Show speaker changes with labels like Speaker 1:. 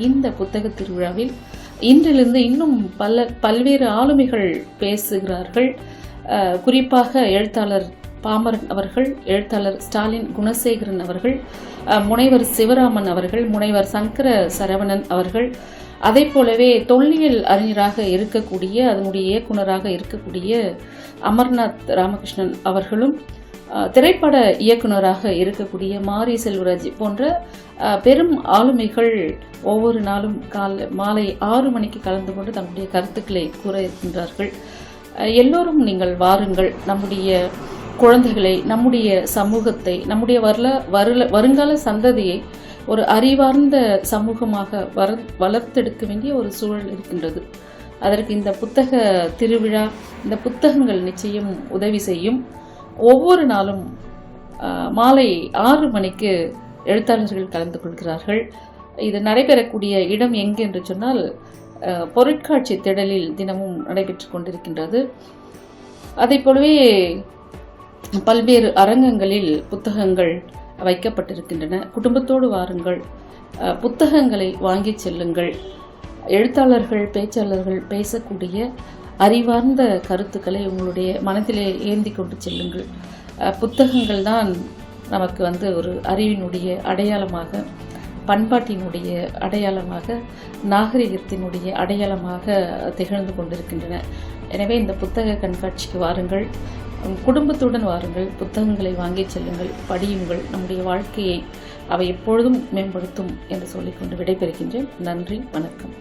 Speaker 1: இந்த புத்தக திருவிழாவில் இன்றிலிருந்து இன்னும் பல்வேறு ஆளுமைகள் பேசுகிறார்கள். குறிப்பாக எழுத்தாளர் பாமரன் அவர்கள், எழுத்தாளர் ஸ்டாலின் குணசேகரன் அவர்கள், முனைவர் சிவராமன் அவர்கள், முனைவர் சங்கர சரவணன் அவர்கள், அதை போலவே தொல்லியல் அறிஞராக இருக்கக்கூடிய, அதனுடைய இயக்குநராக இருக்கக்கூடிய அமர்நாத் ராமகிருஷ்ணன் அவர்களும், திரைப்பட இயக்குநராக இருக்கக்கூடிய மாரி செல்வராஜ் போன்ற பெரும் ஆளுமைகள் ஒவ்வொரு நாளும் மாலை 6 மணிக்கு கலந்து கொண்டு தங்களுடைய கருத்துக்களை கூற இருக்கின்றார்கள். எல்லோரும் நீங்கள் வாருங்கள். நம்முடைய குழந்தைகளை, நம்முடைய சமூகத்தை, நம்முடைய வருங்கால சந்ததியை ஒரு அறிவார்ந்த சமூகமாக வளர்த்தெடுக்க வேண்டிய ஒரு சூழல் இருக்கின்றது. அதற்கு இந்த புத்தக திருவிழா, இந்த புத்தகங்கள் நிச்சயம் உதவி செய்யும். ஒவ்வொரு நாளும் மாலை 6 மணிக்கு எழுத்தாளர்கள் கலந்து கொள்கிறார்கள். இது நடைபெறக்கூடிய இடம் எங்கு என்று சொன்னால் பொருட்காட்சி திடலில் தினமும் நடைபெற்று கொண்டிருக்கின்றது. அதை போலவே பல்வேறு அரங்கங்களில் புத்தகங்கள் வைக்கப்பட்டிருக்கின்றன. குடும்பத்தோடு வாருங்கள், புத்தகங்களை வாங்கி செல்லுங்கள். எழுத்தாளர்கள், பேச்சாளர்கள் பேசக்கூடிய அறிவார்ந்த கருத்துக்களை உங்களுடைய மனதிலே ஏந்தி கொண்டு செல்லுங்கள். புத்தகங்கள் தான் நமக்கு ஒரு அறிவினுடைய அடையாளமாக, பண்பாட்டினுடைய அடையாளமாக, நாகரிகத்தினுடைய அடையாளமாக திகழ்ந்து கொண்டிருக்கின்றன. எனவே இந்த புத்தக கண்காட்சிக்கு வாருங்கள், குடும்பத்துடன் வாருங்கள், புத்தகங்களை வாங்கி செல்லுங்கள், படியுங்கள். நம்முடைய வாழ்க்கையை அவை எப்பொழுதும் மேம்படுத்தும் என்று சொல்லிக்கொண்டு விடைபெறுகின்றேன். நன்றி, வணக்கம்.